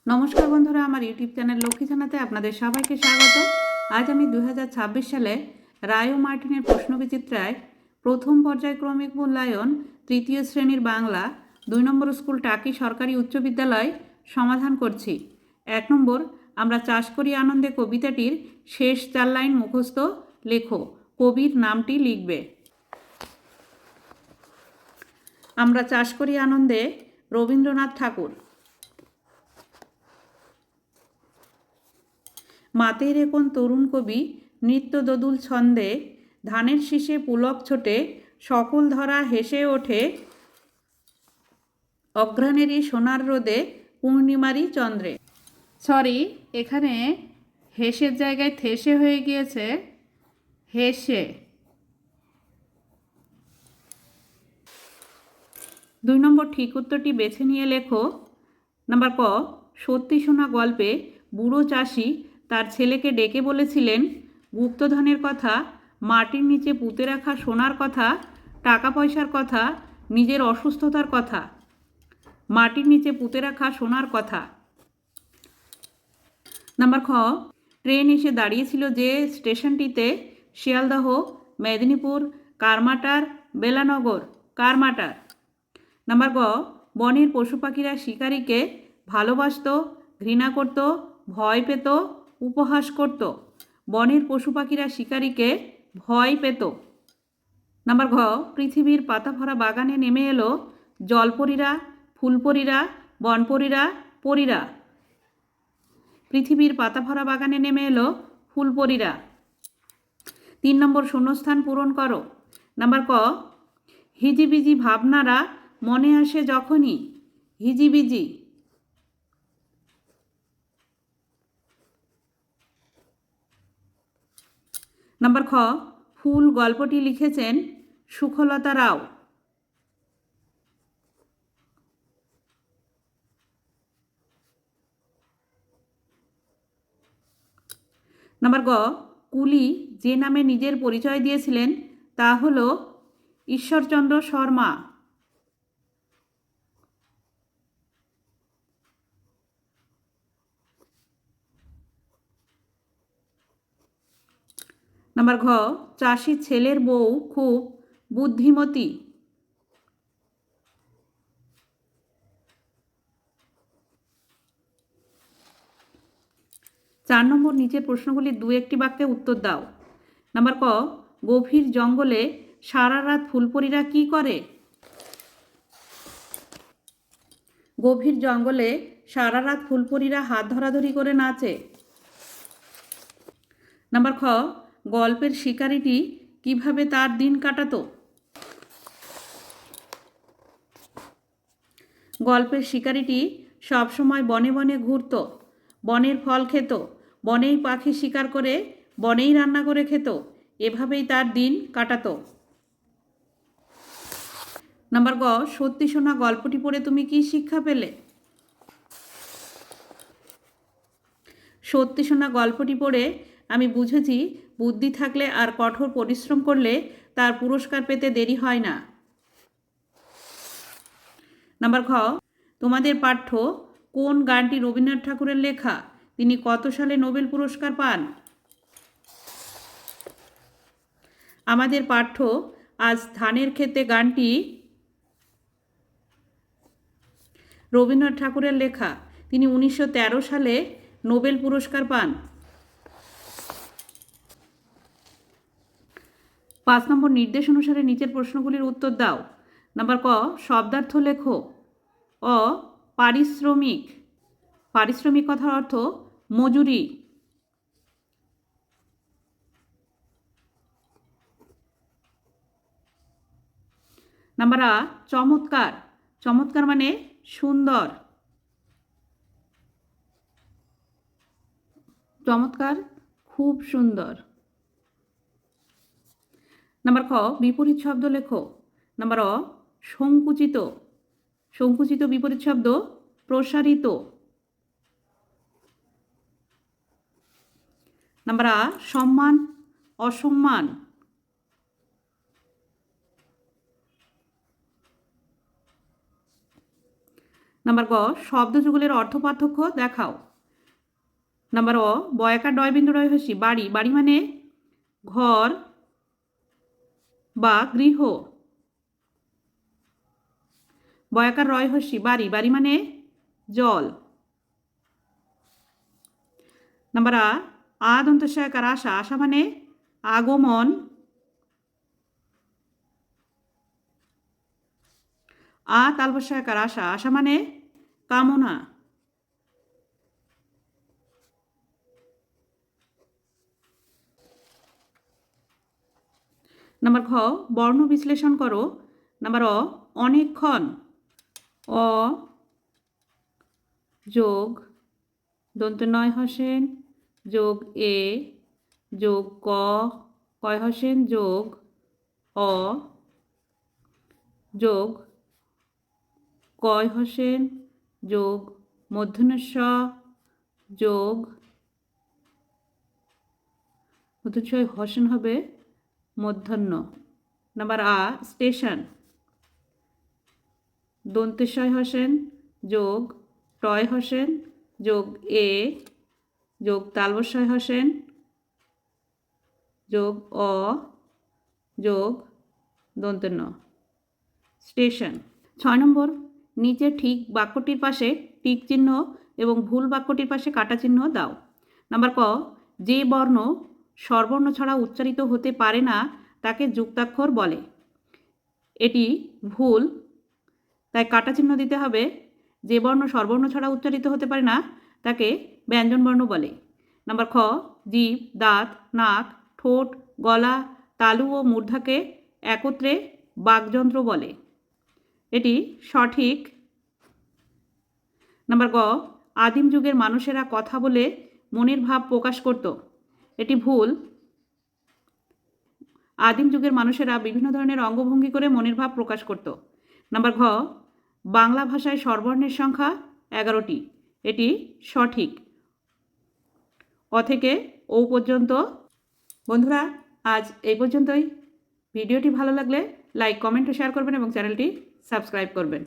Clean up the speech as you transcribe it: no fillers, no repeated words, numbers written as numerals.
নমস্কার বন্ধুরা, আমার ইউটিউব চ্যানেল লক্ষ্মী জানাতে আপনাদের সবাইকে স্বাগত। আজ আমি 2026 সালে রায় ও মার্টিনের প্রশ্নবিচিত্রায় প্রথম পর্যায়ক্রমিক মূল্যায়ন তৃতীয় শ্রেণীর বাংলা 2 নম্বর স্কুল টাকি সরকারি উচ্চ বিদ্যালয় সমাধান করছি। 1 নম্বর, আমরা চাষ করি আনন্দে কবিতাটির শেষ 4 লাইন মুখস্থ লেখো। কবির নামটি লিখবে। আমরা চাষ করি আনন্দে রবীন্দ্রনাথ ঠাকুর। মাতের এখন তরুণ কবি নৃত্য দোদুল ছন্দে, ধানের শীষে পুলক ছোটে, সকল ধরা হেসে ওঠে, অঘ্রাণেরই সোনার রোদে, পূর্ণিমারই চন্দ্রে। সরি, এখানে হেসের জায়গায় থেসে হয়ে গিয়েছে হেসে। 2 নম্বর ঠিক উত্তরটি বেছে নিয়ে লেখো। নাম্বার ক, সত্যি শোনা গল্পে বুড়ো চাষি তার ছেলেকে ডেকে বলেছিলেন গুপ্তধনের কথা, মাটির নিচে পুঁতে রাখা সোনার কথা, টাকা পয়সার কথা, নিজের অসুস্থতার কথা। মাটির নিচে পুঁতে রাখা সোনার কথা। নাম্বার খ, ট্রেন এসে দাঁড়িয়েছিল যে স্টেশনটিতে, শিয়ালদহ, মেদিনীপুর, কারমাটার, বেলানগর। কারমাটার। নাম্বার গ, বনের পশু পাখিরা শিকারীকে ভালোবাসত, ঘৃণা করত, ভয় পেত, উপহাস করত। বনের পশু পাখিরা শিকারীকে ভয় পেত। নাম্বার ঘ, পৃথিবীর পাতা ভরা বাগানে নেমে এলো জলপরীরা, ফুলপরীরা, বনপরীরা, পরীরা। পৃথিবীর পাতা ভরা বাগানে নেমে এলো ফুলপরীরা। 3 নম্বর শূন্যস্থান পূরণ করো। নাম্বার ক, হিজিবিজি ভাবনারা মনে আসে যখনই। হিজিবিজি। নাম্বার খ, ফুল গল্পটি লিখেছেন সুখলতা রাও। নাম্বার গ, কুলি যে নামে নিজের পরিচয় দিয়েছিলেন তা হল ঈশ্বরচন্দ্র শর্মা। নাম্বার ঘ, চাষির ছেলের বউ খুব বুদ্ধিমতী। চার নম্বর নিচের প্রশ্নগুলির 2-1টি বাক্যে উত্তর দাও। নাম্বার ক, গভীর জঙ্গলে সারা রাত ফুলপরীরা কি করে? গভীর জঙ্গলে সারা রাত ফুলপরীরা হাত ধরাধরি করে নাচে। নাম্বার খ, গল্পের শিকারীটি কিভাবে তার দিন কাটাতো? গল্পের শিকারীটি সবসময় বনে বনে ঘুরত, বনের ফল খেত, বনেই পাখি শিকার করে, বনেই রান্না করে খেত। এভাবেই তার দিন কাটাতো। নাম্বার গ, সত্যি শোনা গল্পটি পড়ে তুমি কি শিক্ষা পেলে? সত্যি শোনা গল্পটি পড়ে আমি বুঝেছি বুদ্ধি থাকলে আর কঠোর পরিশ্রম করলে তার পুরস্কার পেতে দেরি হয় না। নাম্বার খ, তোমাদের পাঠ্য কোন গানটি রবীন্দ্রনাথ ঠাকুরের লেখা? তিনি কত সালে নোবেল পুরস্কার পান? আমাদের পাঠ্য আজ ধানের ক্ষেতে গানটি রবীন্দ্রনাথ ঠাকুরের লেখা। তিনি 1913 সালে নোবেল পুরস্কার পান। 5 নম্বর নির্দেশ অনুসারে নিচের প্রশ্নগুলির উত্তর দাও। নাম্বার ক, শব্দার্থ লেখো। অ, পারিশ্রমিক। পারিশ্রমিক কথার অর্থ মজুরি। নাম্বার আ, চমৎকার। চমৎকার মানে সুন্দর। চমৎকার, খুব সুন্দর। নাম্বার খ, বিপরীত শব্দ লেখো। নাম্বার অ, সংকুচিত। সংকুচিত বিপরীত শব্দ প্রসারিত। নাম্বার আ, সম্মান, অসম্মান। নাম্বার গ শব্দযুগলের অর্থ পার্থক্য দেখাও। নাম্বার অ বয়াকার ডয় বিন্দু রয় হসি বাড়ি, বাড়ি মানে ঘর বা গৃহ। বয়াকার রয় হসি বাড়ি, বাড়ি মানে জল। নাম্বার আ দন্তস্বয়কার আশা, আশা মানে আগমন। তালবস্যকার আশা, আশা মানে কামনা। নাম্বার খ বর্ণ বিশ্লেষণ করো। নাম্বার অ অনেকক্ষণ, অ যোগ দন্ত নয় হসেন যোগ এ যোগ ক কয় হসেন যোগ অ যোগ কয় হসেন যোগ মূর্ধন্য যোগ মূর্ধন্য হসেন হবে মূর্ধন্য। নাম্বার আ স্টেশন, দন্তেশয় হসেন যোগ টয় হসেন যোগ এ যোগ তালবস্যয় হসেন যোগ অ যোগ দন্তন্য স্টেশন। 6 নম্বর নিচে ঠিক বাক্যটির পাশে টিক চিহ্ন এবং ভুল বাক্যটির পাশে কাটা চিহ্ন দাও। নাম্বার ক যে বর্ণ স্বরবর্ণ ছাড়া উচ্চারিত হতে পারে না তাকে যুক্তাক্ষর বলে। এটি ভুল, তাই কাটা চিহ্ন দিতে হবে। যে বর্ণ স্বরবর্ণ ছাড়া উচ্চারিত হতে পারে না তাকে ব্যঞ্জনবর্ণ বলে। নাম্বার খ জিভ, দাঁত, নাক, ঠোঁট, গলা, তালু ও মূর্ধাকে একত্রে বাকযন্ত্র বলে। এটি সঠিক। নাম্বার গ আদিম যুগের মানুষেরা কথা বলে মনের ভাব প্রকাশ করত। এটি ভুল। আদিম যুগের মানুষেরা বিভিন্ন ধরনের অঙ্গভঙ্গি করে মনের ভাব প্রকাশ করত। নাম্বার ঘ বাংলা ভাষায় স্বরবর্ণের সংখ্যা 11টি। এটি সঠিক। অ থেকে ও পর্যন্ত। বন্ধুরা আজ এই পর্যন্তই। ভিডিওটি ভালো লাগলে লাইক, কমেন্ট ও শেয়ার করবেন এবং চ্যানেলটি সাবস্ক্রাইব করবেন।